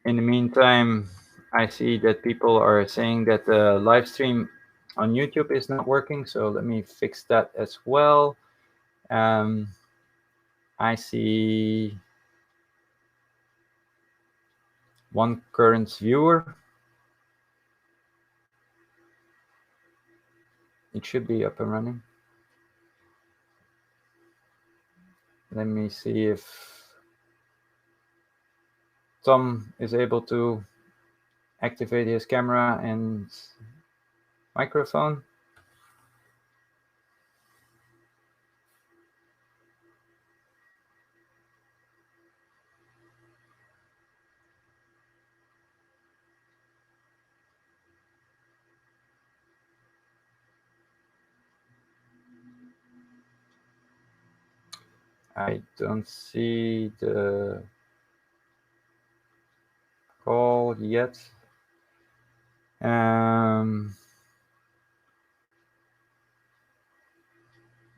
In the meantime, I see that people are saying that the live stream on YouTube is not working, so let me fix that as well. I see one current viewer. It should be up and running. Let me see if Tom is able to activate his camera and microphone. I don't see the call yet.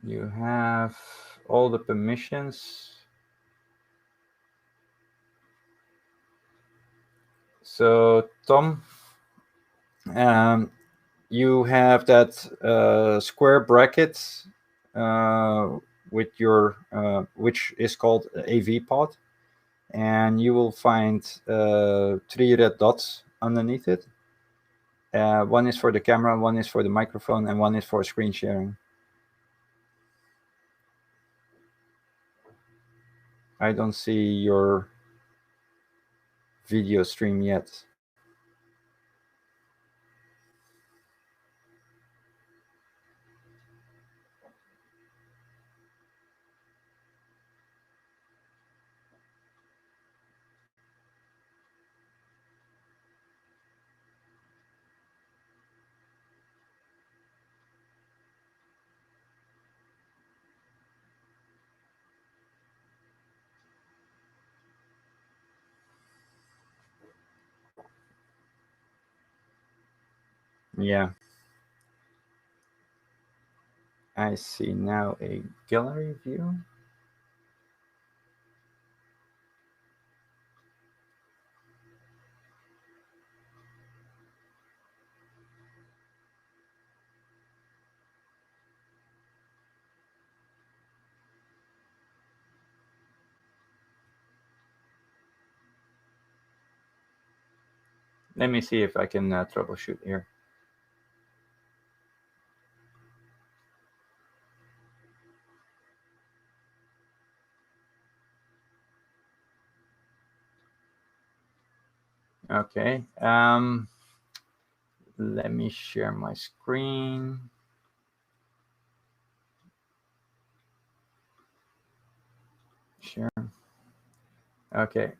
You have all the permissions. So Tom, you have that square bracket with your which is called AV pod, and you will find 3 red dots underneath it. One is for the camera, one is for the microphone, and one is for screen sharing. I don't see your video stream yet. Yeah. I see now a gallery view. Let me see if I can troubleshoot here. Okay. Let me share my screen. Share. Okay.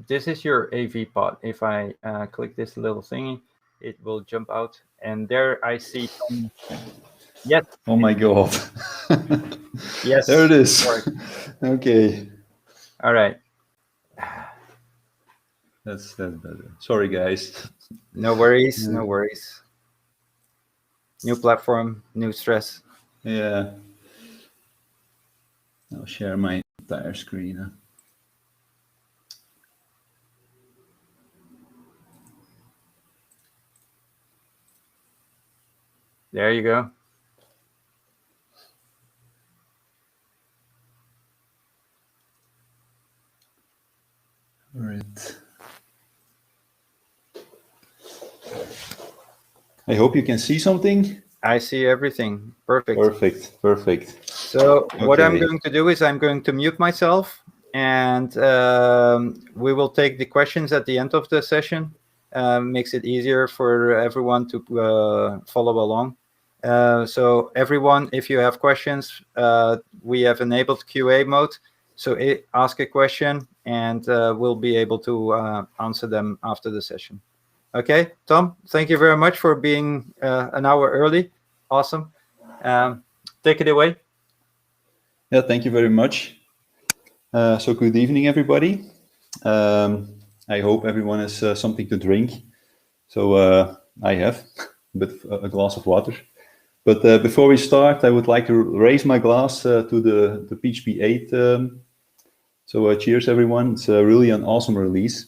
This is your AV pod. If I click this little thingy, it will jump out, and there I see. Yes. Oh my God. Yes. There it is. Okay. All right. That's better. Sorry, guys. No worries. No worries. New platform, new stress. Yeah. I'll share my entire screen. There you go. All right. I hope you can see something. I see everything. Perfect. Perfect. So what I'm going to do is I'm going to mute myself, and we will take the questions at the end of the session. Makes it easier for everyone to follow along. So everyone, if you have questions, we have enabled QA mode. So ask a question, and we'll be able to answer them after the session. Okay, Tom, thank you very much for being an hour early. Awesome. Take it away. Yeah, thank you very much. So good evening, everybody. I hope everyone has something to drink. So I have a glass of water. But before we start, I would like to raise my glass to the PHP 8 So cheers, everyone. It's really an awesome release.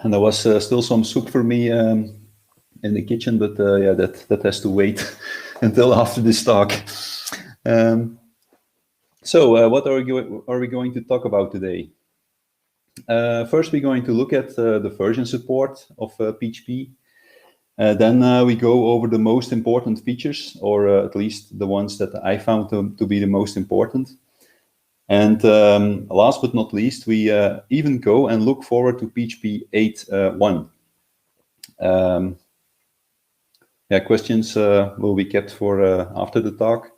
And there was still some soup for me in the kitchen, but yeah, that has to wait until after this talk. So what are we going to talk about today? First, we're going to look at the version support of PHP. Then we go over the most important features, or at least the ones that I found to be the most important. And last but not least, we even go and look forward to PHP 8.1. Yeah, questions will be kept for after the talk.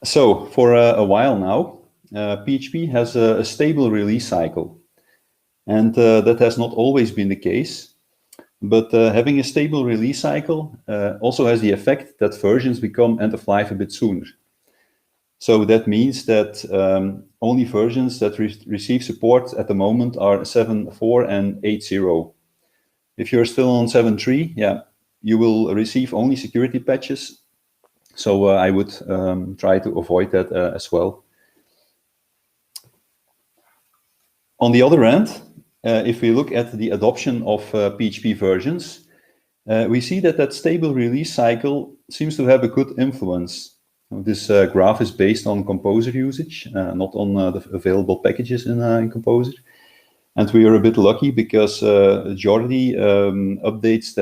So for a while now, PHP has a stable release cycle. And that has not always been the case. But having a stable release cycle also has the effect that versions become end of life a bit sooner. So that means that only versions that receive support at the moment are 7.4 and 8.0. If you're still on 7.3, yeah, you will receive only security patches. So I would try to avoid that as well. On the other hand, if we look at the adoption of PHP versions, we see that stable release cycle seems to have a good influence. This graph is based on Composer usage, not on the available packages in Composer. And we are a bit lucky because Jordi updates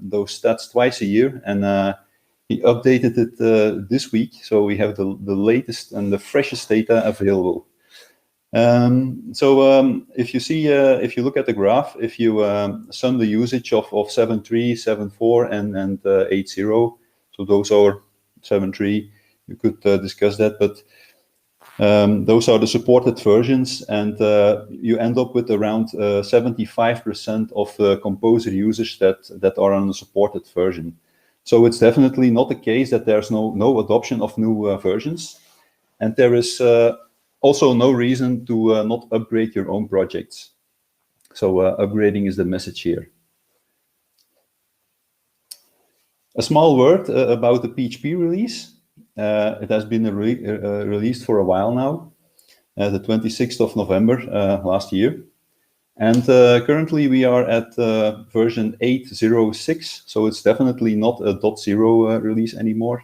those stats twice a year, and he updated it this week. So we have the latest and the freshest data available. If you see, if you look at the graph, if you sum the usage of 7.3, 7.4, and 8.0, so those are 7.3, you could discuss that, but those are the supported versions, and you end up with around 75% of Composer users that are on the supported version. So it's definitely not the case that there's no adoption of new versions, and there is also no reason to not upgrade your own projects. So upgrading is the message here. A small word about the PHP release. It has been released for a while now, the 26th of November last year. And currently we are at version 8.06, so it's definitely not a .0 release anymore.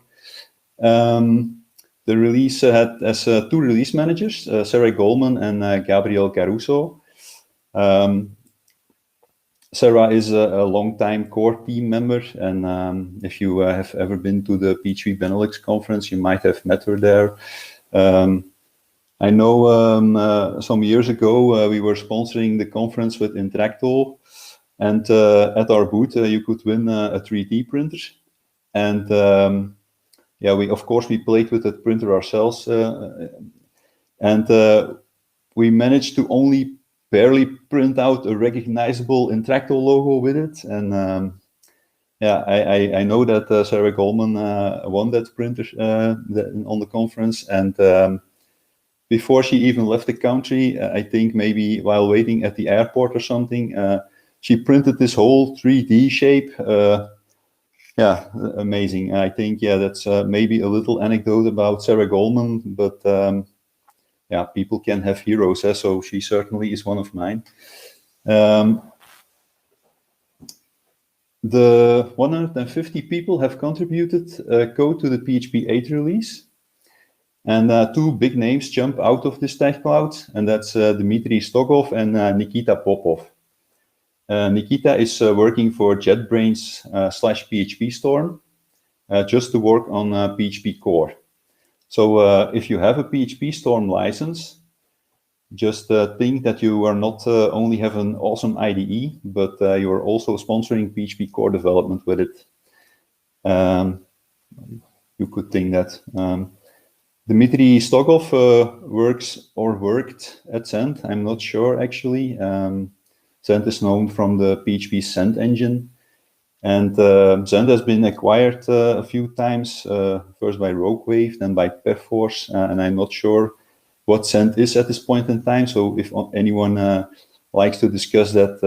The release has two release managers, Sarah Goldman and Gabriel Caruso. Sarah is a long-time core team member, and if you have ever been to the PHPBenelux conference, you might have met her there. I know some years ago we were sponsoring the conference with Interactol, and at our booth you could win a 3D printer. And yeah, we played with that printer ourselves, and we managed to only barely print out a recognizable Interactol logo with it. And yeah, I know that Sarah Goldman won that printer on the conference, and before she even left the country, I think maybe while waiting at the airport or something, she printed this whole 3D shape. Yeah, amazing. I think, yeah, that's maybe a little anecdote about Sarah Goldman, but yeah, people can have heroes, so she certainly is one of mine. The 150 people have contributed code to the PHP 8 release. And two big names jump out of this tech cloud, and that's Dmitry Stogov and Nikita Popov. Nikita is working for JetBrains /PHP Storm just to work on PHP Core. So if you have a PHP Storm license, just think that you are not only have an awesome IDE, but you are also sponsoring PHP Core development with it. You could think that. Dmitry Stogov worked at Zend. I'm not sure, actually. Zend is known from the PHP Zend engine. And Zend has been acquired a few times, first by Roguewave, then by Perforce, and I'm not sure what Zend is at this point in time. So if anyone likes to discuss that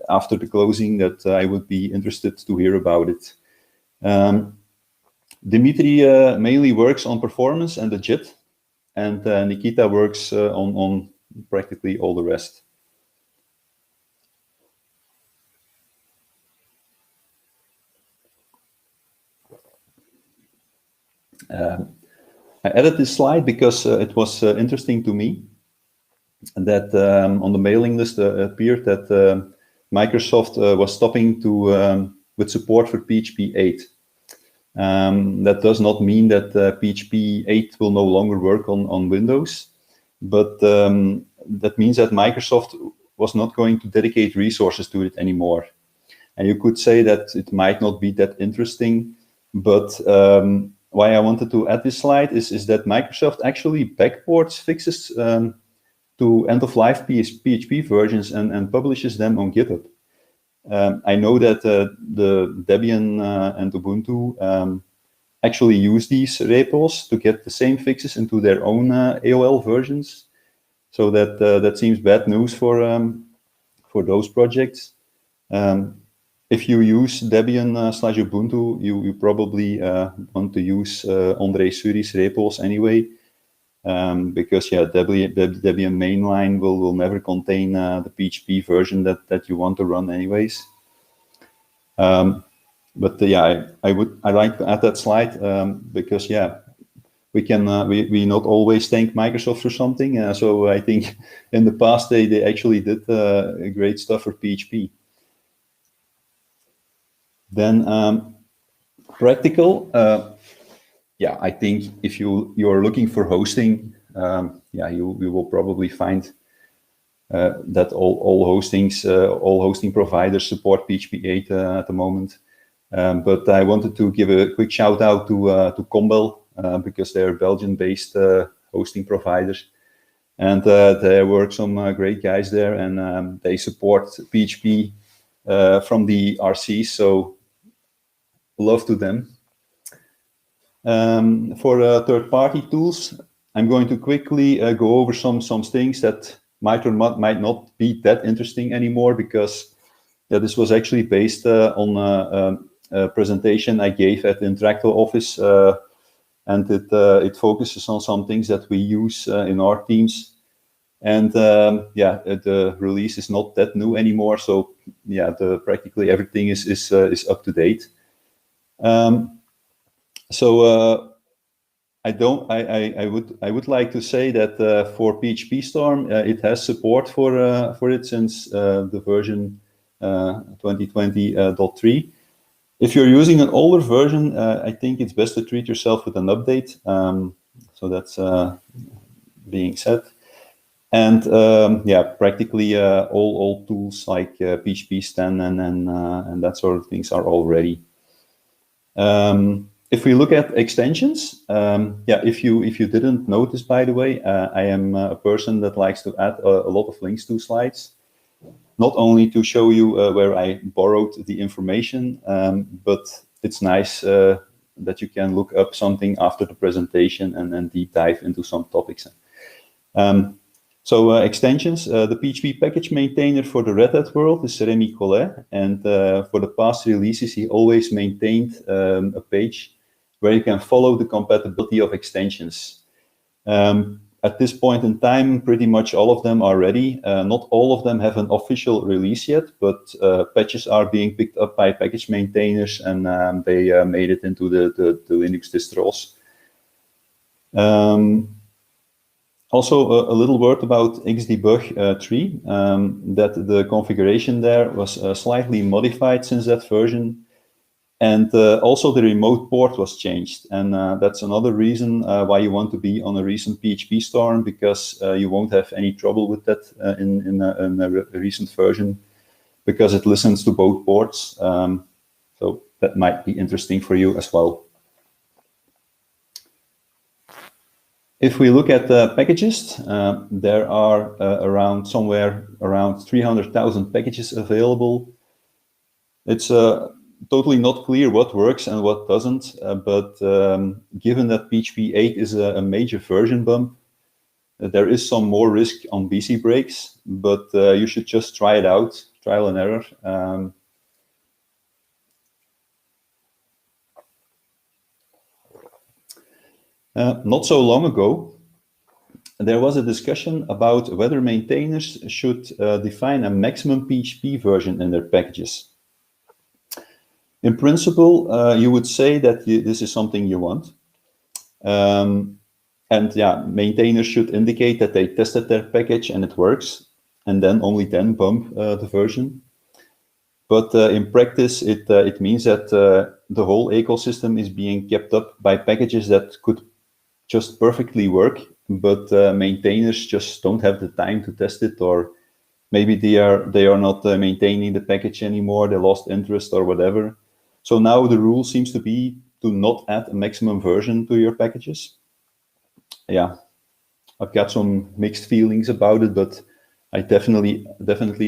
after the closing, that I would be interested to hear about it. Dimitri mainly works on performance and the JIT, and Nikita works on practically all the rest. I added this slide because it was interesting to me that on the mailing list appeared that Microsoft was stopping to with support for PHP 8. That does not mean that PHP 8 will no longer work on Windows, but that means that Microsoft was not going to dedicate resources to it anymore. And you could say that it might not be that interesting, but why I wanted to add this slide is that Microsoft actually backports fixes to end-of-life PHP versions and publishes them on GitHub. I know that the Debian and Ubuntu actually use these repos to get the same fixes into their own AOL versions. So that seems bad news for those projects. If you use Debian / Ubuntu, you probably want to use André Suri's repos anyway, because Debian mainline will never contain the PHP version that you want to run anyways. But I like to add that slide because we not always thank Microsoft for something. So I think in the past they actually did great stuff for PHP. Then practical, I think if you are looking for hosting, you will probably find that all hosting providers support PHP 8 at the moment. But I wanted to give a quick shout out to Combel because they're Belgian-based hosting providers, and there work some great guys there, and they support PHP from the RC. So love to them. For third-party tools, I'm going to quickly go over some things that might or might not be that interesting anymore, because this was actually based on a presentation I gave at the Interactive office, and it focuses on some things that we use in our teams. And the release is not that new anymore, so practically everything is up to date. I would like to say that for PHP Storm, it has support for it since the version 2020.3. If you're using an older version, I think it's best to treat yourself with an update. So that's being said. And practically all tools like PHP Stan and that sort of things are all ready. If we look at extensions, if you didn't notice, by the way, I am a person that likes to add a lot of links to slides, not only to show you where I borrowed the information, but it's nice that you can look up something after the presentation and deep dive into some topics. So extensions, the PHP package maintainer for the Red Hat world is Rémi Collet, and for the past releases, he always maintained a page where you can follow the compatibility of extensions. At this point in time, pretty much all of them are ready. Not all of them have an official release yet, but patches are being picked up by package maintainers, and they made it into the Linux distros. Also, a little word about Xdebug 3, that the configuration there was slightly modified since that version. And also the remote port was changed. And that's another reason why you want to be on a recent PHP Storm, because you won't have any trouble with that in a recent version, because it listens to both ports. So that might be interesting for you as well. If we look at the packages, there are somewhere around 300,000 packages available. It's totally not clear what works and what doesn't, but given that PHP 8 is a major version bump, there is some more risk on BC breaks, but you should just try it out, trial and error. Not so long ago, there was a discussion about whether maintainers should define a maximum PHP version in their packages. In principle, you would say that this is something you want. And yeah, maintainers should indicate that they tested their package and it works, and then only then bump the version. But in practice, it means that the whole ecosystem is being kept up by packages that could just perfectly work, but maintainers just don't have the time to test it, or maybe they are not maintaining the package anymore. They lost interest or whatever. So now the rule seems to be to not add a maximum version to your packages. Yeah, I've got some mixed feelings about it, but I definitely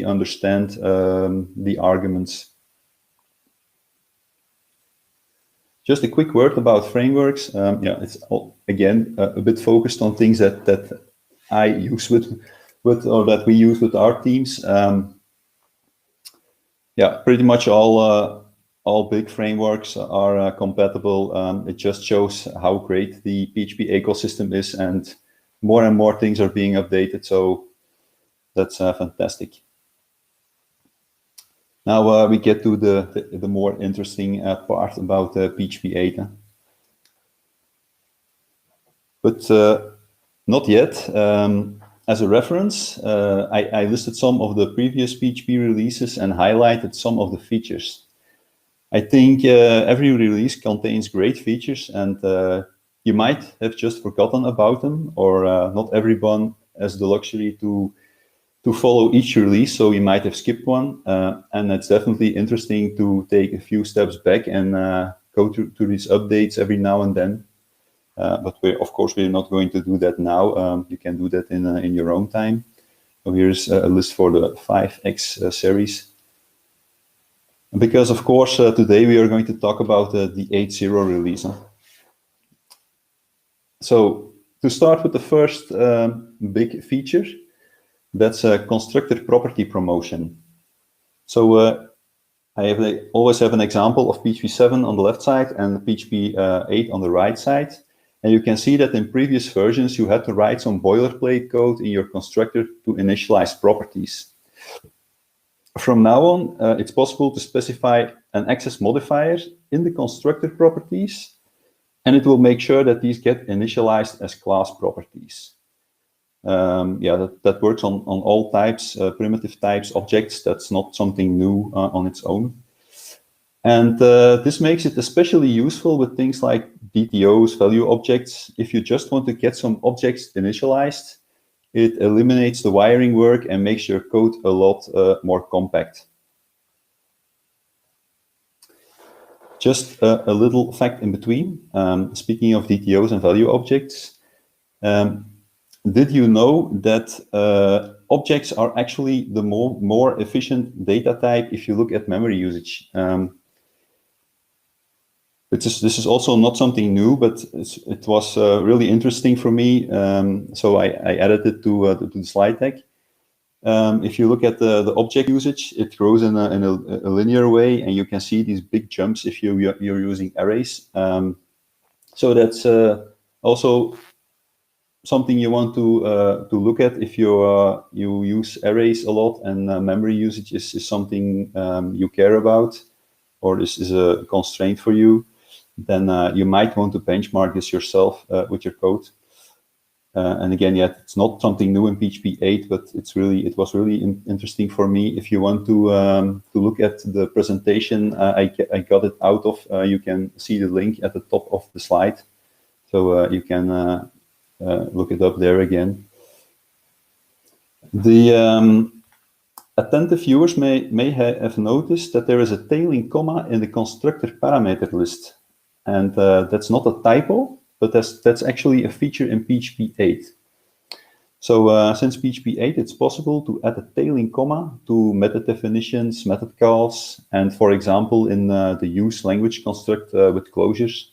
understand the arguments. Just a quick word about frameworks. Yeah, it's again a bit focused on things that I use with or that we use with our teams. Yeah, pretty much all big frameworks are compatible. It just shows how great the PHP ecosystem is, and more things are being updated. So that's fantastic. Now we get to the more interesting part about PHP 8. But not yet. As a reference, I listed some of the previous PHP releases and highlighted some of the features. I think every release contains great features, and you might have just forgotten about them, or not everyone has the luxury to follow each release, so you might have skipped one. And it's definitely interesting to take a few steps back and go to these updates every now and then. But of course, we're not going to do that now. You can do that in your own time. So here's a list for the 5X series. Because, of course, today we are going to talk about the 8.0 release. So to start with the first big feature, that's a constructor property promotion. So I always have an example of PHP 7 on the left side and PHP 8 on the right side. And you can see that in previous versions, you had to write some boilerplate code in your constructor to initialize properties. From now on, it's possible to specify an access modifier in the constructor properties, and it will make sure that these get initialized as class properties. Yeah, that works on all types, primitive types, objects. That's not something new on its own. And this makes it especially useful with things like DTOs, value objects. If you just want to get some objects initialized, it eliminates the wiring work and makes your code a lot more compact. Just a little fact in between. Speaking of DTOs and value objects, did you know that objects are actually the more efficient data type if you look at memory usage? This is also not something new, but it was really interesting for me. So I added it to the slide deck. If you look at the object usage, it grows in a linear way, and you can see these big jumps if you're using arrays. So that's also something you want to look at if you use arrays a lot, and memory usage is something you care about, or this is a constraint for you. Then you might want to benchmark this yourself with your code. And again, yeah, it's not something new in PHP 8, but it was really interesting for me. If you want to look at the presentation I got it out of, you can see the link at the top of the slide. So you can look it up there again. The attentive viewers may have noticed that there is a tailing comma in the constructor parameter list. And that's not a typo, but that's actually a feature in PHP 8. So since PHP 8, it's possible to add a tailing comma to method definitions, method calls, and for example, in the use language construct with closures.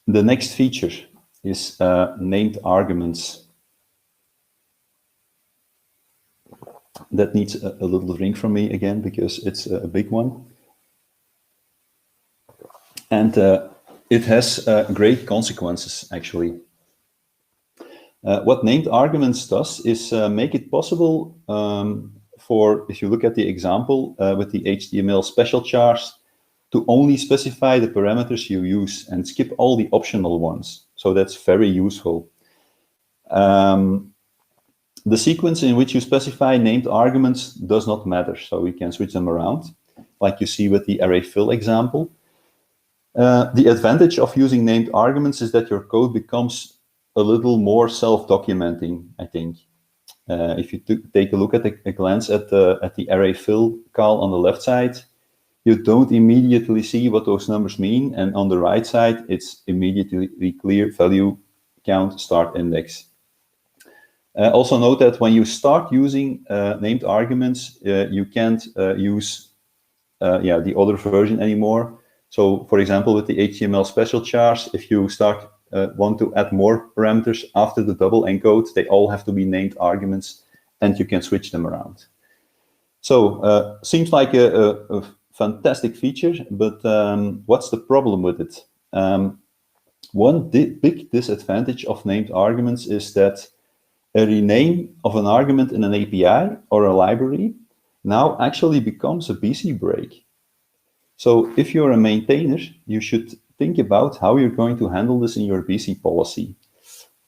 The next feature is named arguments. That needs a little drink from me again, because it's a big one. And it has great consequences, actually. What named arguments does is make it possible for, if you look at the example with the HTML special chars, to only specify the parameters you use and skip all the optional ones. So that's very useful. The sequence in which you specify named arguments does not matter, so we can switch them around, like you see with the array fill example. The advantage of using named arguments is that your code becomes a little more self-documenting, I think. If you take a look at a glance at the array fill call on the left side, you don't immediately see what those numbers mean, and on the right side, it's immediately clear: value, count, start index. Also note that when you start using named arguments, you can't use the other version anymore. So, for example, with the HTML special chars, if you want to add more parameters after the double encode, they all have to be named arguments, and you can switch them around. So, seems like a fantastic feature, but what's the problem with it? One big disadvantage of named arguments is that a rename of an argument in an API or a library now actually becomes a BC break. So if you're a maintainer, you should think about how you're going to handle this in your BC policy.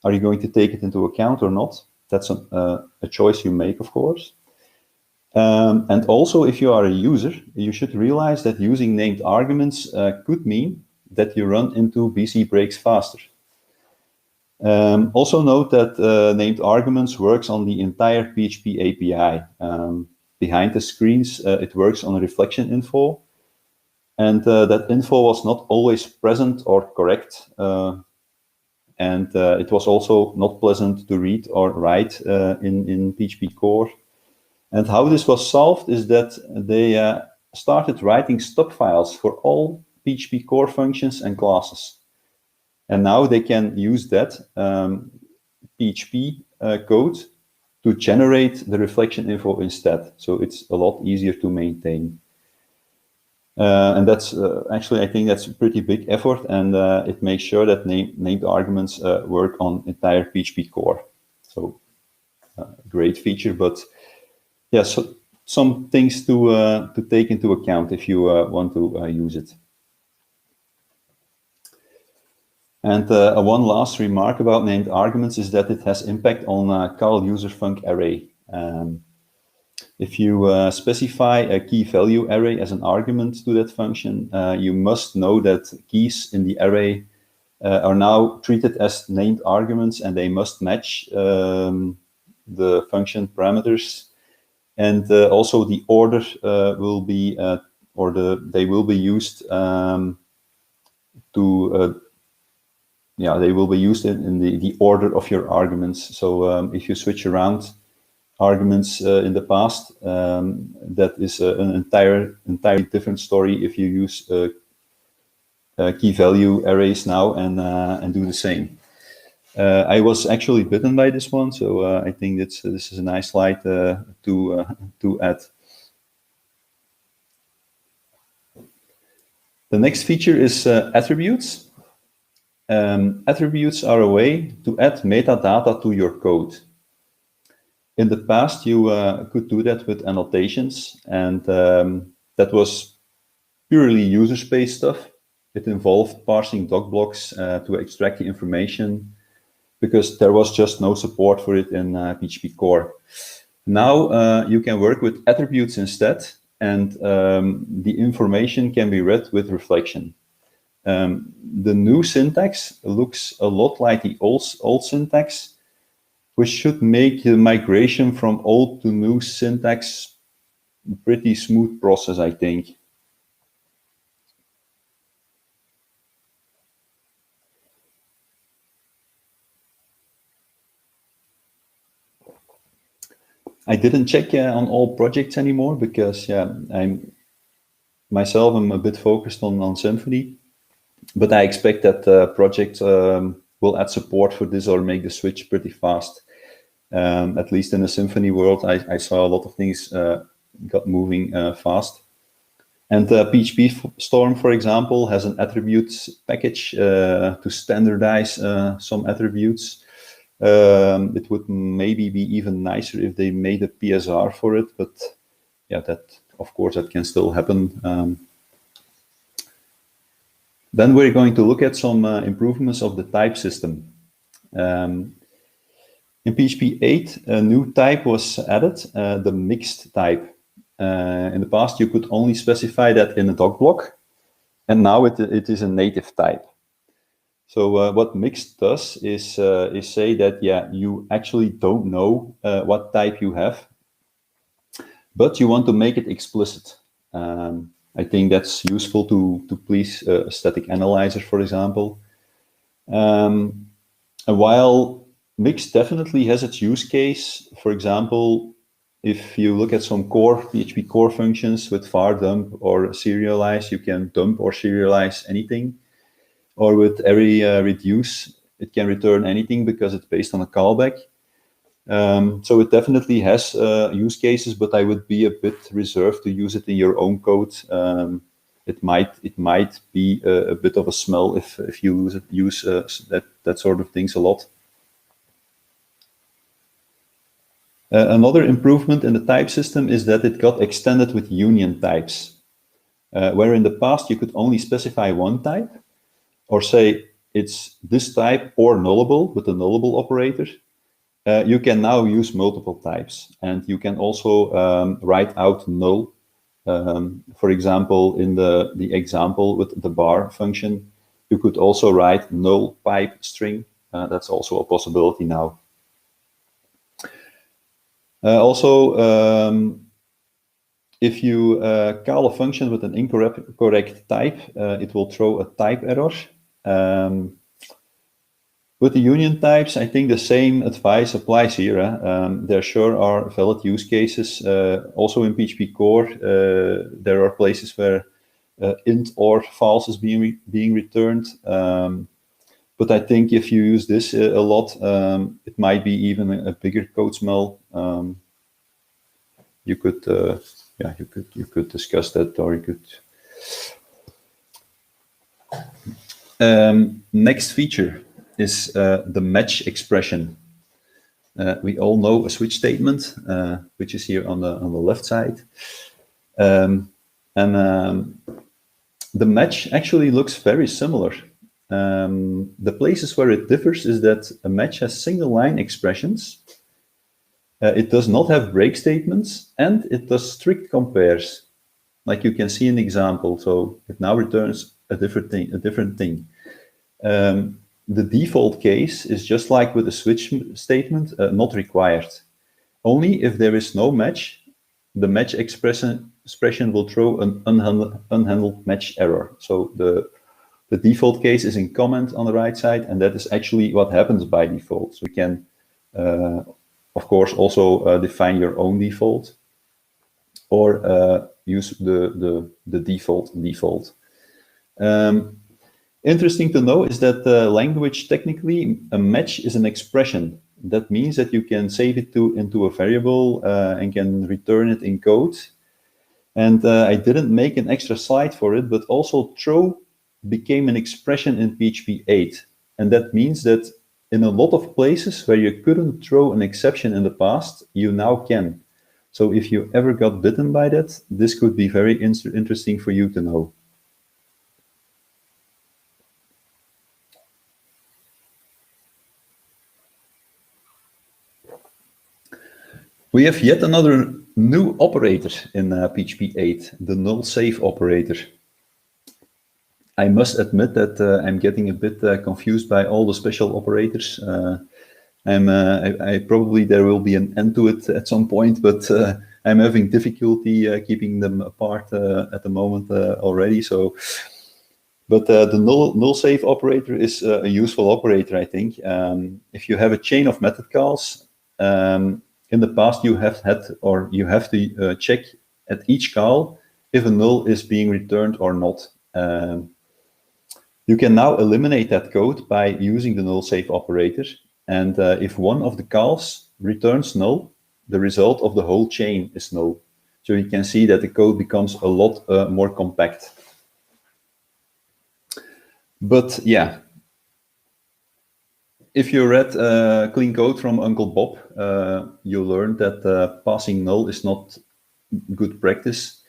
Are you going to take it into account or not? That's a choice you make, of course. And also, if you are a user, you should realize that using named arguments could mean that you run into BC breaks faster. Also note that named arguments works on the entire PHP API. Behind the screens, it works on reflection info. And that info was not always present or correct. And it was also not pleasant to read or write in PHP core. And how this was solved is that they started writing stub files for all PHP core functions and classes. And now they can use that PHP code to generate the reflection info instead. So it's a lot easier to maintain. And that's actually, I think that's a pretty big effort, and it makes sure that named arguments work on entire PHP core. So great feature, but yeah, so some things to take into account if you want to use it. And one last remark about named arguments is that it has impact on call user func array. If you specify a key value array as an argument to that function, you must know that keys in the array are now treated as named arguments, and they must match the function parameters. And also the order will be, they will be used they will be used in the order of your arguments. So if you switch around arguments in the past, that is an entirely different story if you use key value arrays now and do the same. I was actually bitten by this one, so I think this is a nice slide to add. The next feature is attributes. Attributes are a way to add metadata to your code. In the past, you could do that with annotations, and that was purely user space stuff. It involved parsing doc blocks to extract the information, because there was just no support for it in PHP core. Now you can work with attributes instead, and the information can be read with reflection. The new syntax looks a lot like the old syntax, which should make the migration from old to new syntax a pretty smooth process, I think. I didn't check on all projects anymore because I'm a bit focused on Symfony, but I expect that project will add support for this or make the switch pretty fast. At least in the Symfony world, I saw a lot of things got moving fast. And PHP Storm, for example, has an attributes package to standardize some attributes. It would maybe be even nicer if they made a PSR for it, but yeah, that of course that can still happen. Then we're going to look at some improvements of the type system. In PHP 8, a new type was added, the mixed type. In the past, you could only specify that in a doc block, and now it is a native type. So what mixed does is say that, yeah, you actually don't know what type you have, but you want to make it explicit. I think that's useful to please a static analyzer, for example. And while mixed definitely has its use case, for example, if you look at some core PHP core functions with var dump or serialize, you can dump or serialize anything. Or with array reduce, it can return anything because it's based on a callback. So it definitely has use cases, but I would be a bit reserved to use it in your own code. It might be a bit of a smell if you use that sort of things a lot. Another improvement in the type system is that it got extended with union types, where in the past you could only specify one type, or say it's this type or nullable with the nullable operator. You can now use multiple types, and you can also write out null. For example, in the example with the bar function, you could also write null pipe string. That's also a possibility now. If you call a function with an incorrect type, it will throw a type error. With the union types, I think the same advice applies here. There sure are valid use cases. Also in PHP core, there are places where int or false is being returned. But I think if you use this a lot, it might be even a bigger code smell. You could discuss that, or you could. Next feature is the match expression. We all know a switch statement, which is here on the left side, and the match actually looks very similar. The places where it differs is that a match has single line expressions. It does not have break statements, and it does strict compares, like you can see in the example. So it now returns a different thing. The default case is just like with the switch statement, not required. Only if there is no match, the match expression will throw an unhandled match error. So the default case is in comment on the right side, and that is actually what happens by default. So you can, of course, also define your own default, or use the default. Interesting to know is that language, technically, a match is an expression. That means that you can save it into a variable and can return it in code. And I didn't make an extra slide for it, but also throw became an expression in PHP 8. And that means that in a lot of places where you couldn't throw an exception in the past, you now can. So if you ever got bitten by that, this could be very interesting for you to know. We have yet another new operator in PHP 8, the null save operator. I must admit that I'm getting a bit confused by all the special operators. I probably there will be an end to it at some point, but I'm having difficulty keeping them apart at the moment already. So, but the null save operator is a useful operator, I think. If you have a chain of method calls, in the past you have to check at each call if a null is being returned or not. You can now eliminate that code by using the null save operator. And if one of the calls returns null, the result of the whole chain is null. So you can see that the code becomes a lot more compact. But yeah, if you read Clean Code from Uncle Bob, you learned that passing null is not good practice.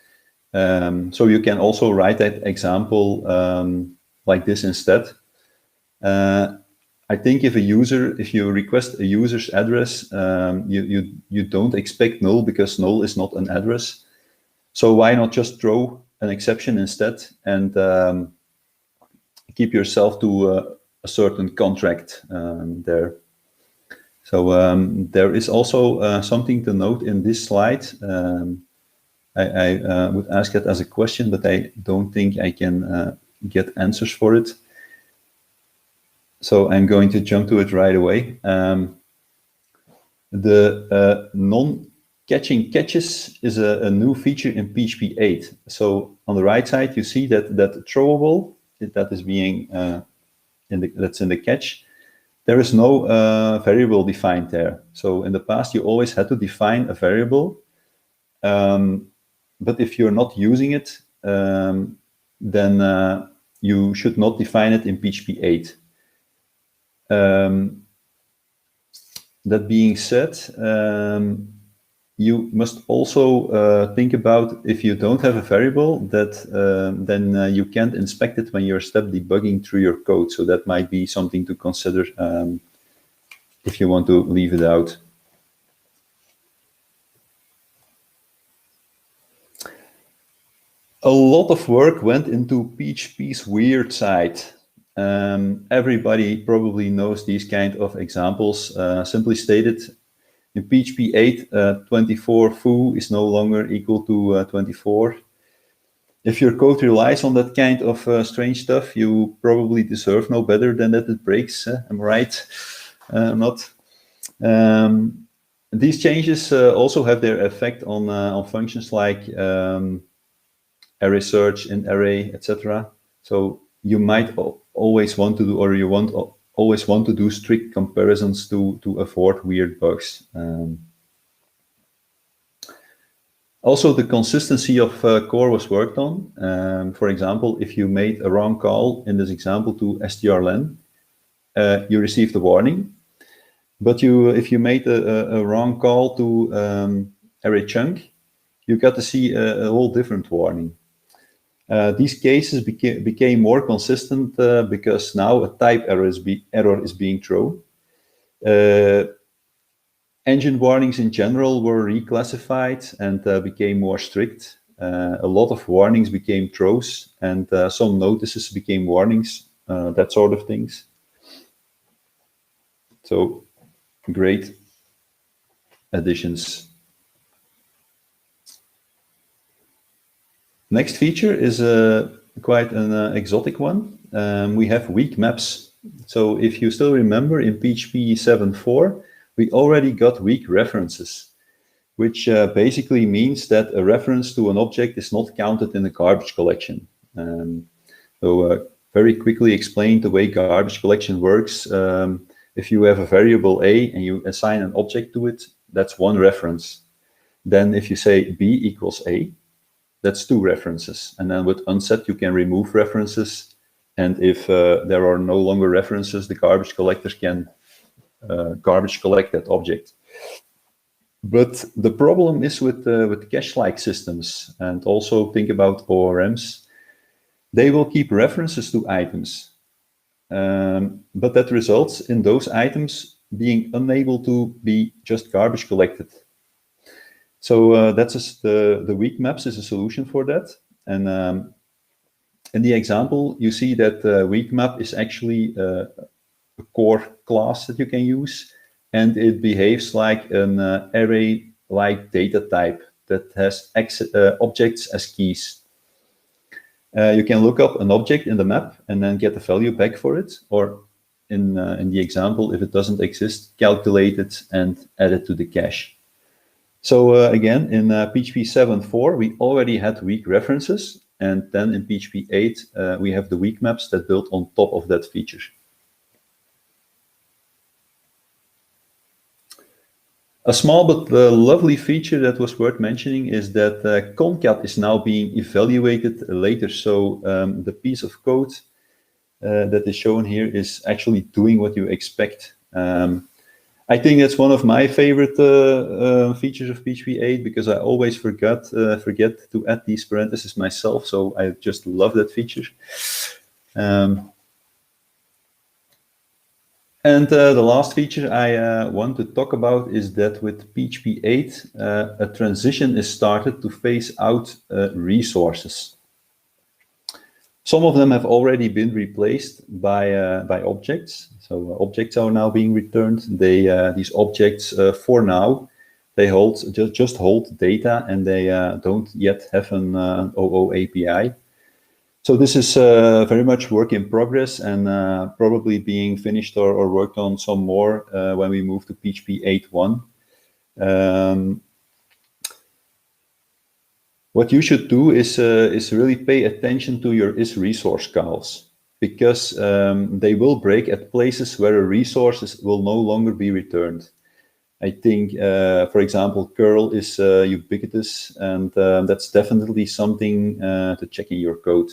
So you can also write that example like this instead. I think if you request a user's address, you don't expect null because null is not an address. So why not just throw an exception instead and keep yourself to a certain contract there. So there is also something to note in this slide. I would ask it as a question, but I don't think I can get answers for it. So I'm going to jump to it right away. The non-catching catches is a new feature in PHP 8. So on the right side, you see that throwable that is being that's in the catch. There is no variable defined there. So in the past, you always had to define a variable. But if you're not using it, then you should not define it in PHP 8. That being said, you must also think about if you don't have a variable that then you can't inspect it when you're step debugging through your code. So that might be something to consider if you want to leave it out. A lot of work went into PHP's weird side. Everybody probably knows these kind of examples. Simply stated, in PHP 8, 24 foo is no longer equal to 24. If your code relies on that kind of strange stuff, you probably deserve no better than that it breaks. Am I right? Not. These changes also have their effect on functions like array search, int array, etc. So you might always want to do, or you always want to do strict comparisons to avoid weird bugs. Also, the consistency of core was worked on. For example, if you made a wrong call in this example to strlen, you received a warning. But if you made a wrong call to array chunk, you got to see a whole different warning. These cases became more consistent because now a type error is being thrown. Engine warnings in general were reclassified and became more strict. A lot of warnings became throws, and some notices became warnings, that sort of things. So, great additions. Next feature is quite an exotic one. We have weak maps. So if you still remember, in PHP 7.4, we already got weak references, which basically means that a reference to an object is not counted in the garbage collection. So very quickly explain the way garbage collection works. If you have a variable A and you assign an object to it, that's one reference. Then if you say B equals A, that's two references. And then with unset, you can remove references. And if there are no longer references, the garbage collector can garbage collect that object. But the problem is with cache-like systems, and also think about ORMs. They will keep references to items, but that results in those items being unable to be just garbage collected. So that's the weak maps is a solution for that. And in the example, you see that weak map is actually a core class that you can use, and it behaves like an array-like data type that has objects as keys. You can look up an object in the map and then get the value back for it, or in the example, if it doesn't exist, calculate it and add it to the cache. So again, in PHP 7.4, we already had weak references, and then in PHP 8, we have the weak maps that build on top of that feature. A small but lovely feature that was worth mentioning is that Concat is now being evaluated later. So the piece of code that is shown here is actually doing what you expect. I think that's one of my favorite features of PHP 8 because I always forget to add these parentheses myself. So I just love that feature. And the last feature I want to talk about is that with PHP 8, a transition is started to phase out resources. Some of them have already been replaced by objects. So objects are now being returned. These objects, for now, they just hold data, and they don't yet have an OO API. So this is very much work in progress and probably being finished or worked on some more when we move to PHP 8.1. What you should do is really pay attention to your is-resource calls, because they will break at places where a resource will no longer be returned. I think, for example, curl is ubiquitous, and that's definitely something to check in your code.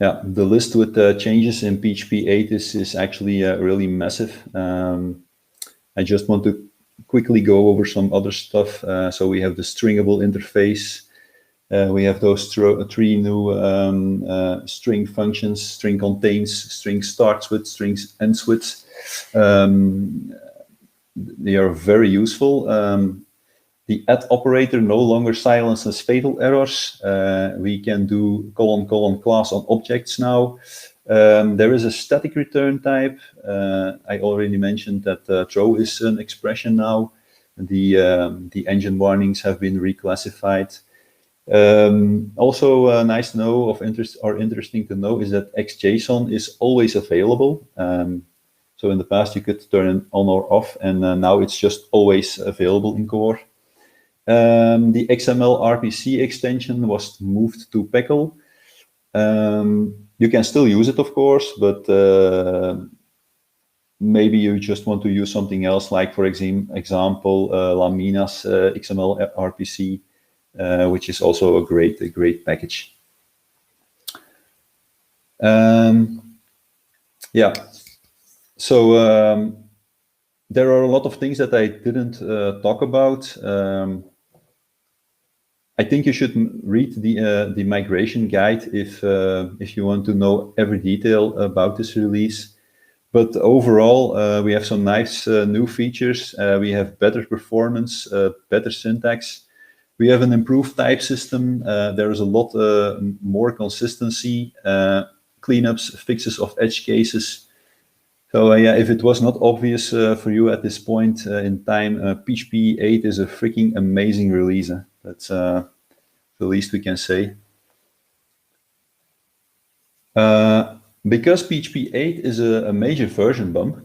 Yeah, the list with changes in PHP 8 is actually really massive. I just want to quickly go over some other stuff. So we have the stringable interface. We have those three new string functions: string contains, string starts with, strings ends with. They are very useful. The add operator no longer silences fatal errors. We can do : class on objects now. There is a static return type. I already mentioned that throw is an expression now. The engine warnings have been reclassified. Also nice to know, of interest or interesting to know, is that XJSON is always available. So in the past you could turn it on or off, and now it's just always available in core. The XML RPC extension was moved to Peckle. You can still use it, of course, but maybe you just want to use something else, like, for example, Lamina's XML RPC, which is also a great package. Yeah, so there are a lot of things that I didn't talk about. I think you should read the migration guide if you want to know every detail about this release. But overall, we have some nice new features. We have better performance, better syntax. We have an improved type system. There is a lot more consistency, cleanups, fixes of edge cases. So yeah, if it was not obvious for you at this point in time, PHP 8 is a freaking amazing release. That's the least we can say. Because PHP 8 is a major version bump,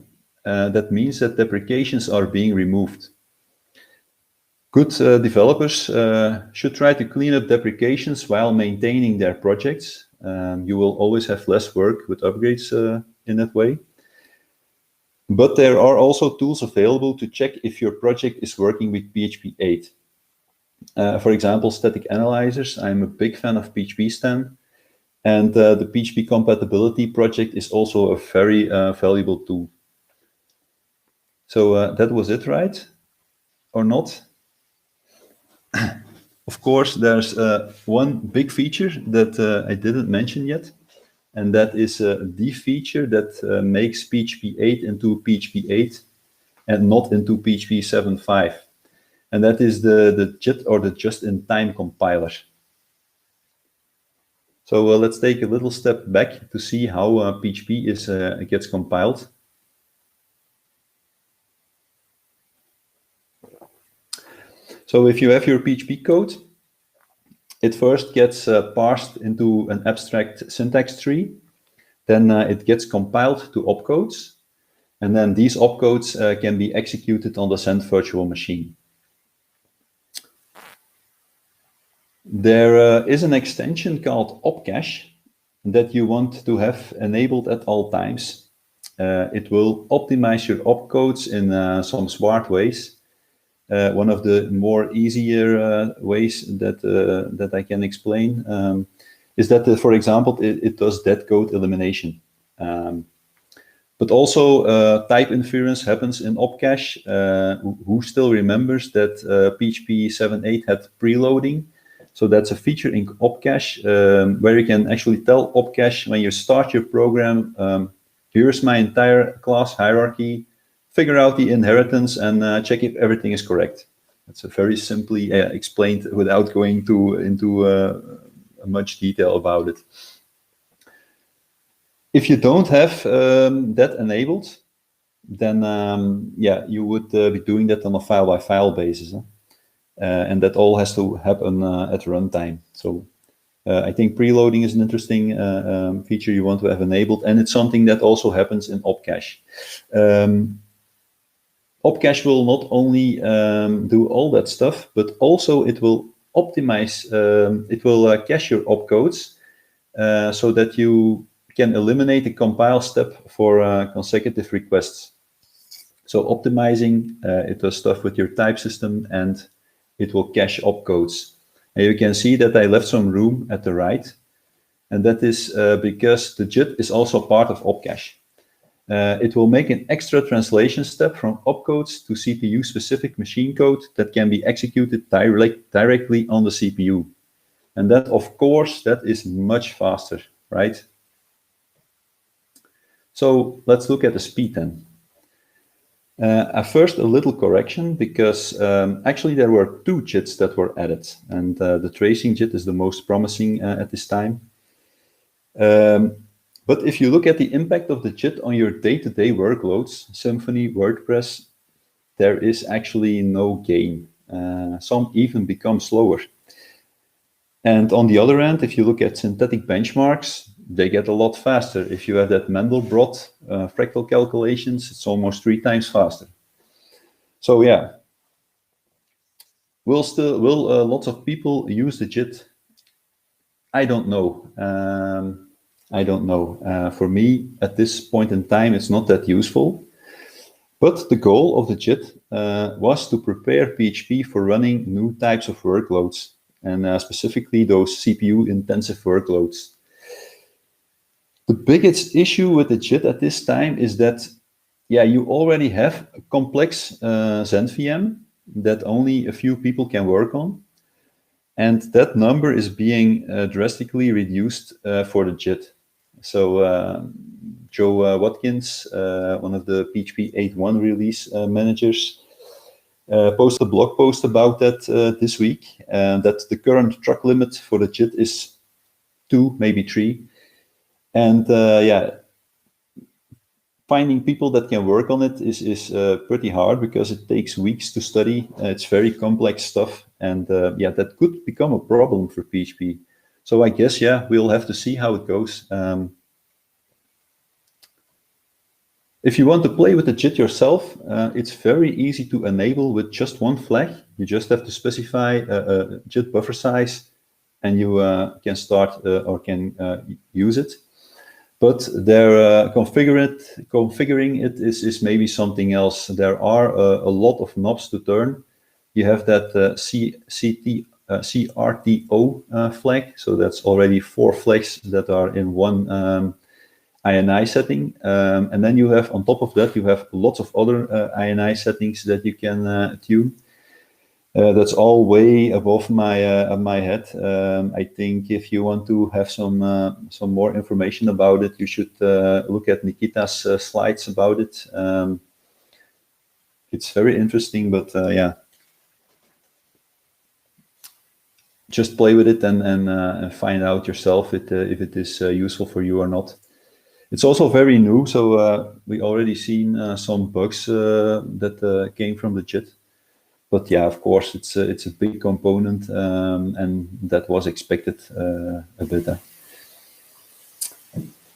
that means that deprecations are being removed. Good developers should try to clean up deprecations while maintaining their projects. You will always have less work with upgrades in that way. But there are also tools available to check if your project is working with PHP 8. For example, static analyzers. I'm a big fan of PHPStan. And the PHP compatibility project is also a very valuable tool. So that was it, right? Or not? Of course, there's one big feature that I didn't mention yet, and that is the feature that makes PHP 8 into PHP 8 and not into PHP 7.5. And that is the JIT, or the just-in-time compiler. So let's take a little step back to see how PHP gets compiled. So if you have your PHP code, it first gets parsed into an abstract syntax tree. Then it gets compiled to opcodes. And then these opcodes can be executed on the send virtual machine. There is an extension called opcache that you want to have enabled at all times. It will optimize your opcodes in some smart ways. One of the more easier ways that I can explain is that, for example, it does dead code elimination. But also type inference happens in opcache. Who still remembers that PHP 7.8 had preloading? So that's a feature in opcache where you can actually tell opcache when you start your program, here's my entire class hierarchy, figure out the inheritance, and check if everything is correct. That's a very simply explained without going into much detail about it. If you don't have that enabled, then yeah, you would be doing that on a file-by-file basis. And that all has to happen at runtime. So I think preloading is an interesting feature you want to have enabled, and it's something that also happens in opcache. Opcache will not only do all that stuff, but also it will optimize, it will cache your opcodes so that you can eliminate the compile step for consecutive requests. So optimizing, it does stuff with your type system, and it will cache opcodes. And you can see that I left some room at the right, and that is because the JIT is also part of opcache. It will make an extra translation step from opcodes to CPU-specific machine code that can be executed directly on the CPU. And that, of course, that is much faster, right? So let's look at the speed then. First, a little correction, because actually there were 2 JITs that were added, and the tracing JIT is the most promising at this time. But if you look at the impact of the JIT on your day-to-day workloads, Symfony, WordPress, there is actually no gain. Some even become slower. And on the other hand, if you look at synthetic benchmarks, they get a lot faster. If you have that Mandelbrot fractal calculations, it's almost 3 times faster. So yeah, will lots of people use the JIT? I don't know. I don't know. For me, at this point in time, it's not that useful. But the goal of the JIT was to prepare PHP for running new types of workloads, and specifically those CPU-intensive workloads. The biggest issue with the JIT at this time is that, yeah, you already have a complex Xen VM that only a few people can work on. And that number is being drastically reduced for the JIT. So Joe Watkins, one of the PHP 8.1 release managers, posted a blog post about that this week, that the current truck limit for the JIT is 2, maybe 3. And yeah, finding people that can work on it is pretty hard, because it takes weeks to study. It's very complex stuff, and yeah, that could become a problem for PHP. So I guess, yeah, we'll have to see how it goes. If you want to play with the JIT yourself, it's very easy to enable with just one flag. You just have to specify a JIT buffer size, and you can start or can use it. But there, configuring it is maybe something else. There are a lot of knobs to turn. You have that CRTO flag, so that's already 4 flags that are in one INI setting. And then you have, on top of that, you have lots of other INI settings that you can tune. That's all way above my head. I think if you want to have some more information about it, you should look at Nikita's slides about it. It's very interesting, but yeah, just play with it and find out yourself if it is useful for you or not. It's also very new, so we already seen some bugs that came from the JIT. But yeah, of course, it's a big component, and that was expected a bit.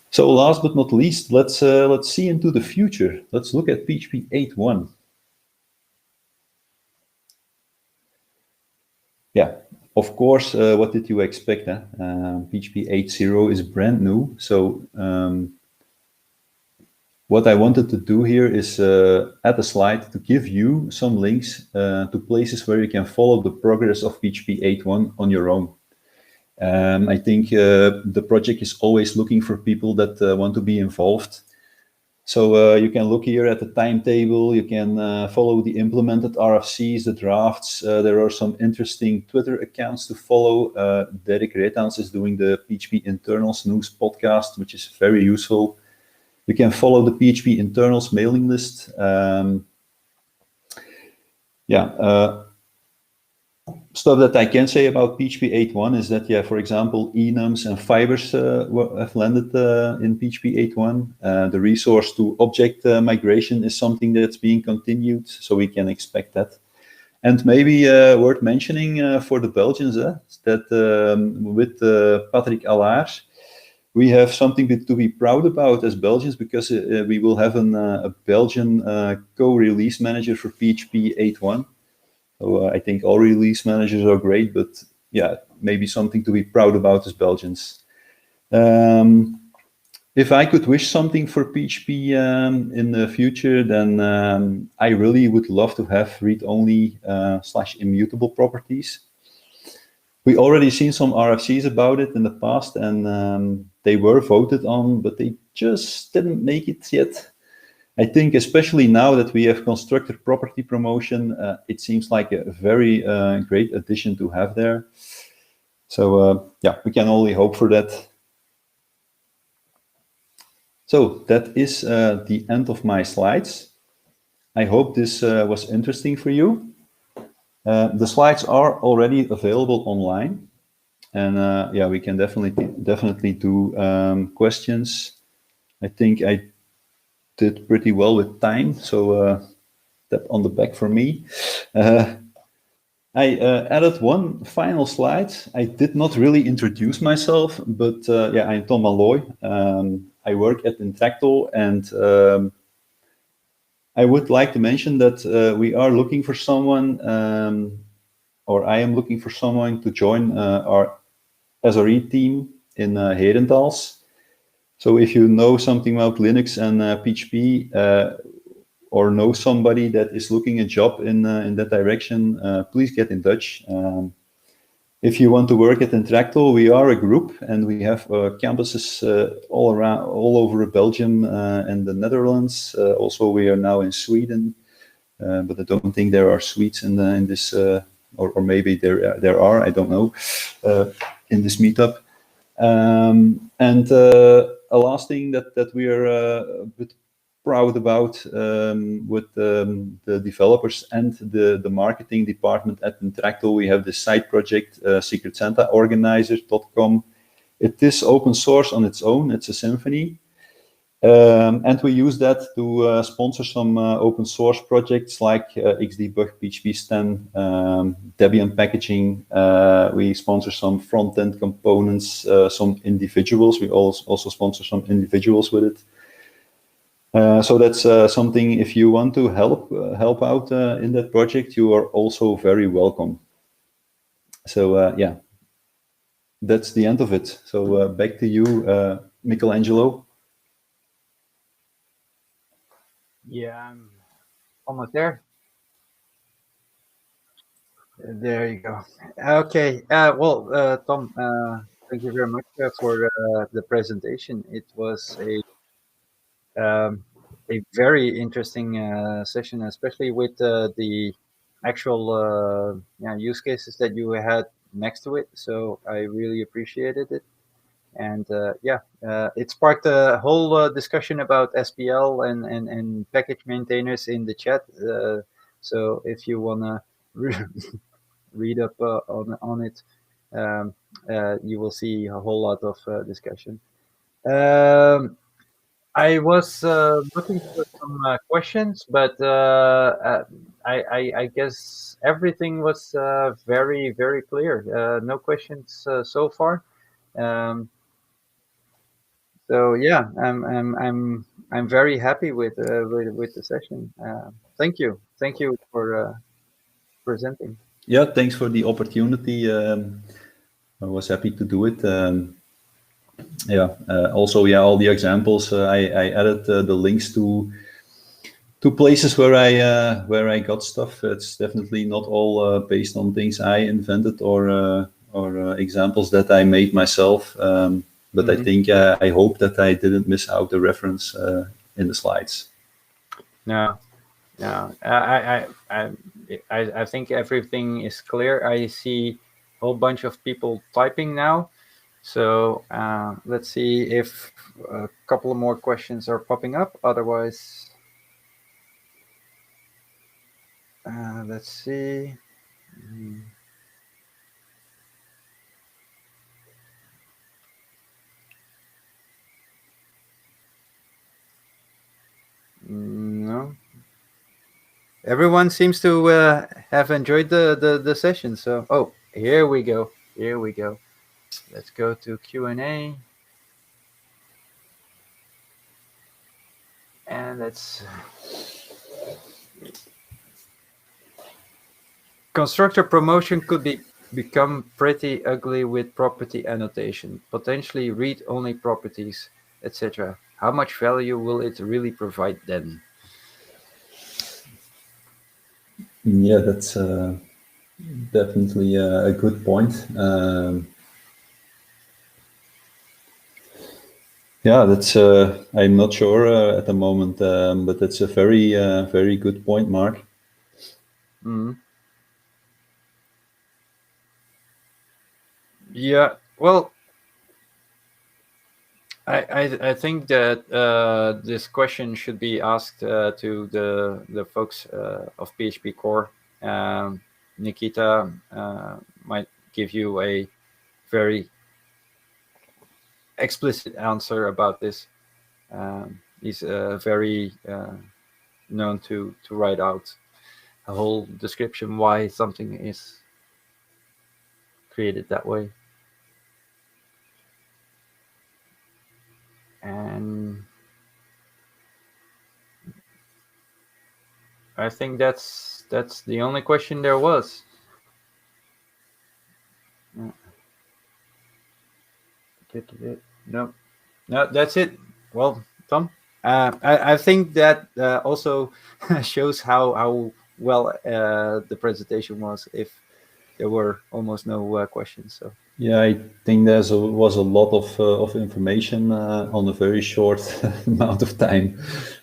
So last but not least, let's see into the future. Let's look at PHP 8.1. Yeah, of course, what did you expect? PHP 8.0 is brand new, so What I wanted to do here is add a slide to give you some links to places where you can follow the progress of PHP 8.1 on your own. I think the project is always looking for people that want to be involved. So you can look here at the timetable, you can follow the implemented RFCs, the drafts. There are some interesting Twitter accounts to follow. Derek Retans is doing the PHP Internals News podcast, which is very useful. You can follow the PHP Internals mailing list. Stuff that I can say about PHP 8.1 is that, for example, enums and fibers have landed in PHP 8.1. The resource to object migration is something that's being continued, so we can expect that. And maybe worth mentioning for the Belgians that with Patrick Allard, we have something to be proud about as Belgians, because we will have a Belgian co-release manager for PHP 8.1. So I think all release managers are great, but maybe something to be proud about as Belgians. If I could wish something for PHP in the future, then I really would love to have read-only / immutable properties. We already seen some RFCs about it in the past, and they were voted on, but they just didn't make it yet. I think especially now that we have constructor property promotion, it seems like a very great addition to have there. So we can only hope for that. So that is the end of my slides. I hope this was interesting for you. The slides are already available online, and we can definitely do questions. I think I did pretty well with time, so tap on the back for me. I added one final slide. I did not really introduce myself, but I'm Tom Malloy. I work at Untitled, and I would like to mention that we are looking for someone, or I am looking for someone to join our SRE team in Herentals. So if you know something about Linux and PHP, or know somebody that is looking a job in that direction, please get in touch. If you want to work at Intractal, we are a group, and we have campuses all over Belgium and the Netherlands. Also, we are now in Sweden, but I don't think there are Swedes in this, or maybe there are. I don't know, in this meetup. And a last thing that we are a bit proud about with the developers and the marketing department at Intractal, we have this side project, secretsantaorganizer.com. It is open source on its own. It's a symphony. And we use that to sponsor some open source projects like Xdebug, PHP Stan, Debian packaging. We sponsor some front-end components, some individuals. We also sponsor some individuals with it. So that's something, if you want to help out in that project, you are also very welcome. So that's the end of it. So back to you, Michelangelo. Yeah, I'm almost there. There you go. Okay. Tom, thank you very much for the presentation. It was a very interesting session, especially with the actual use cases that you had next to it. So I really appreciated it. And it sparked a whole discussion about SPL and package maintainers in the chat. So if you want to read up on it, you will see a whole lot of discussion. I was looking for some questions, but I guess everything was very, very clear. No questions so far. So yeah, I'm very happy with the session. Thank you for presenting. Yeah, thanks for the opportunity. I was happy to do it. Also, all the examples I added the links to places where I got stuff. It's definitely not all based on things I invented or examples that I made myself. But I think I hope that I didn't miss out the reference in the slides. No. I think everything is clear. I see a whole bunch of people typing now. So let's see if a couple of more questions are popping up. Otherwise, let's see. No. Everyone seems to have enjoyed the session. So, here we go. Let's go to Q&A. And let's... Constructor promotion could become pretty ugly with property annotation, potentially read-only properties, etc. How much value will it really provide then? Yeah, that's definitely a good point. That's I'm not sure at the moment, but that's a very good point, Mark. Yeah, well, I think that this question should be asked to the folks of PHP Core. Nikita might give you a very explicit answer about this. He's very known to write out a whole description why something is created that way. And I think that's the only question there was. No, that's it. Well, Tom, I think that also shows how well the presentation was. If there were almost no questions, so. Yeah, I think there was a lot of information on a very short amount of time.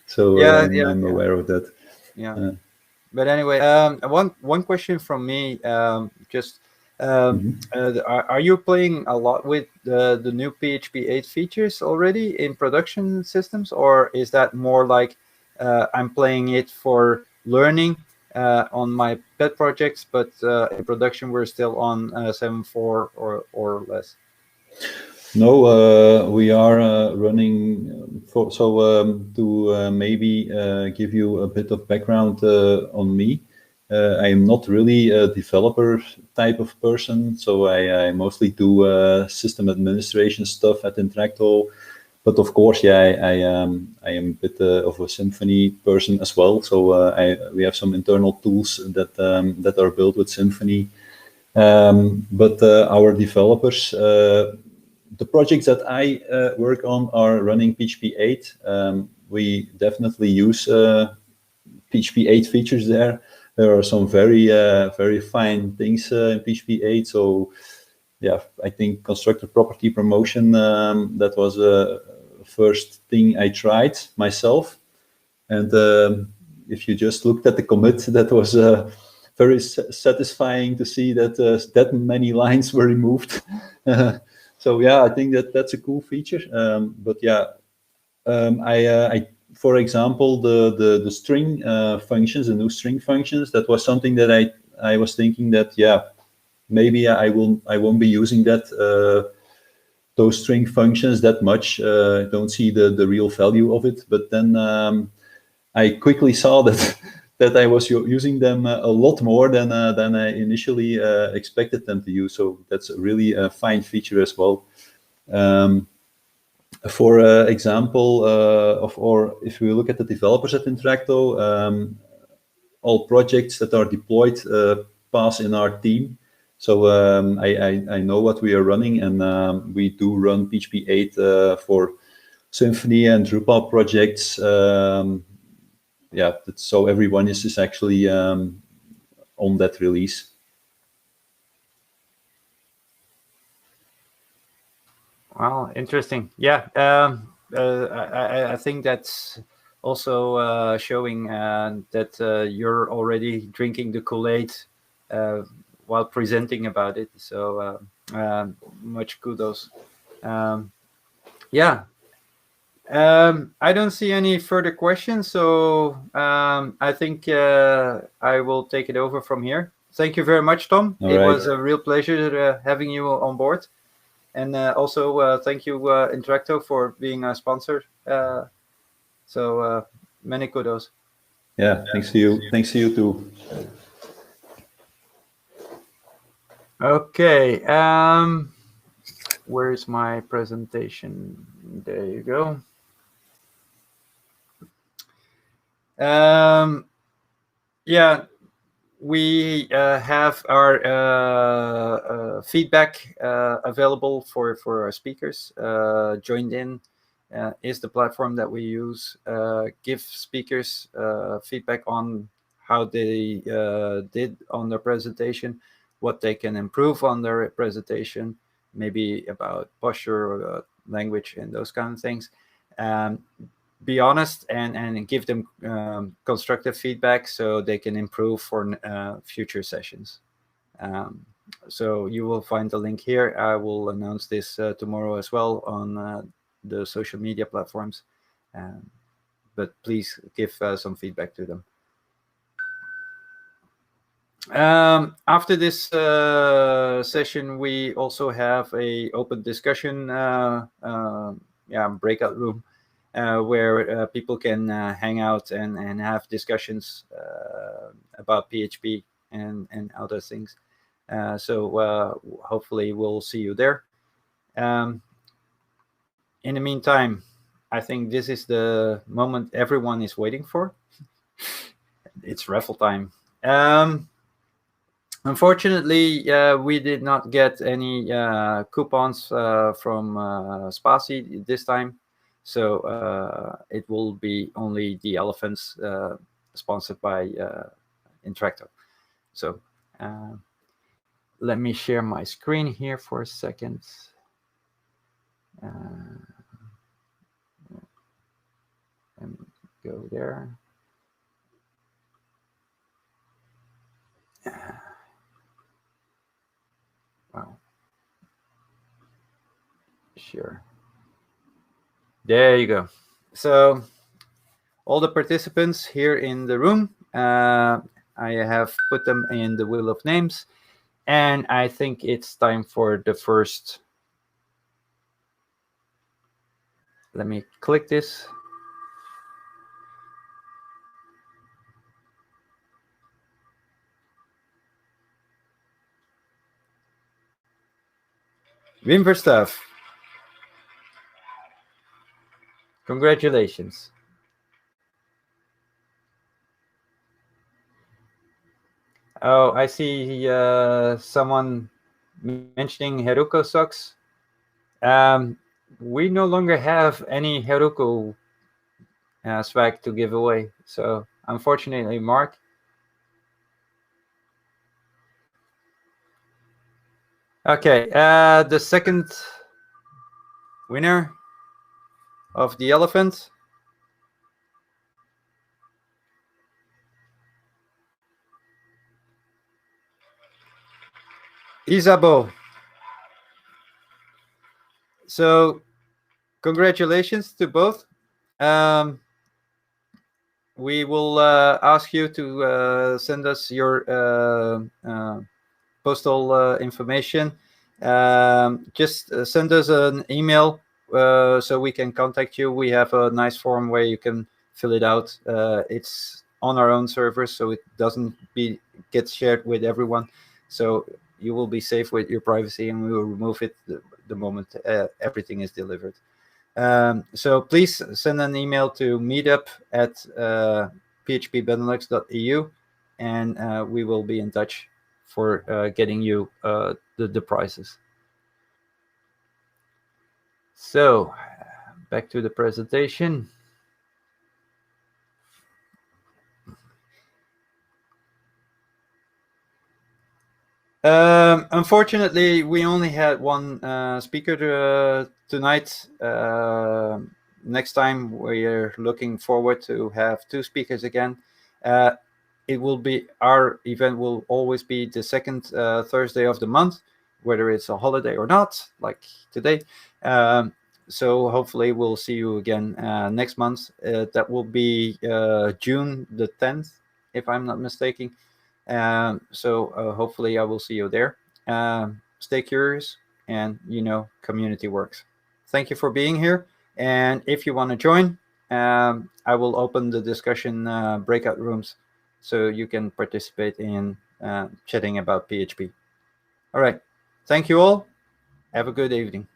So I'm aware of that. Yeah. But anyway, one question from me. Are you playing a lot with the new PHP 8 features already in production systems, or is that more like I'm playing it for learning on my pet projects, but in production we're still on 7.4 or less? No, we are running. To maybe give you a bit of background on me. I am not really a developer type of person, so I mostly do system administration stuff at Interacto. But of course, I am a bit of a Symfony person as well. So we have some internal tools that are built with Symfony. But our developers, the projects that I work on are running PHP 8. We definitely use PHP 8 features there. There are some very fine things in PHP 8. So yeah, I think constructor property promotion, that was the first thing I tried myself. And if you just looked at the commit, that was very satisfying to see that that many lines were removed. So yeah, I think that's a cool feature. But yeah, I for example, the string functions, the new string functions, that was something that I was thinking that maybe I won't be using that those string functions that much. I don't see the real value of it. But then I quickly saw that that I was using them a lot more than I initially expected them to use. So that's really a fine feature as well. For example, or if we look at the developers at Interacto, all projects that are deployed pass in our team. So I know what we are running, and we do run PHP 8 for Symfony and Drupal projects. Yeah, so everyone is actually on that release. Well, interesting. Yeah, I think that's also showing that you're already drinking the Kool-Aid while presenting about it. So much kudos. Yeah. I don't see any further questions, so I think I will take it over from here. Thank you very much, Tom. All it right. was a real pleasure having you on board. And also thank you, Interacto, for being a sponsor. So many kudos. Yeah, thanks to you. Thanks to you too. Okay. Where's my presentation? There you go. Yeah, we have our feedback available for our speakers. Joined in is the platform that we use. Give speakers feedback on how they did on their presentation, what they can improve on their presentation, maybe about posture or language and those kind of things. Be honest and give them constructive feedback so they can improve for future sessions. So you will find the link here. I will announce this tomorrow as well on the social media platforms. But please give some feedback to them. After this session, we also have a open discussion breakout room where people can hang out and have discussions about PHP and other things. So hopefully we'll see you there. In the meantime, I think this is the moment everyone is waiting for. It's raffle time. Unfortunately, we did not get any coupons from Spatie this time. So it will be only the elephants sponsored by Interacto. So let me share my screen here for a second. And go there. Wow. Sure. There you go. So all the participants here in the room, I have put them in the wheel of names. And I think it's time for the first. Let me click this. Wim Verstaaf. Congratulations. Oh, I see someone mentioning Heruko socks. We no longer have any Heruko swag to give away. So unfortunately, Mark. Okay, the second winner of the elephant Isabeau. So congratulations to both. We will ask you to send us your postal information. Just send us an email so we can contact you. We have a nice form where you can fill it out. It's on our own servers, so it doesn't get shared with everyone. So you will be safe with your privacy, and we will remove it the moment everything is delivered. So please send an email to meetup at phpbenelux.eu, and we will be in touch for getting you the prices. So back to the presentation. Unfortunately, we only had one speaker tonight. Next time, we're looking forward to have 2 speakers again. It will be, our event will always be the second Thursday of the month, whether it's a holiday or not, like today. So hopefully we'll see you again next month. That will be June the 10th, if I'm not mistaken. So hopefully I will see you there. Stay curious, and community works. Thank you for being here. And if you want to join, I will open the discussion breakout rooms so you can participate in chatting about PHP. All right. Thank you all. Have a good evening.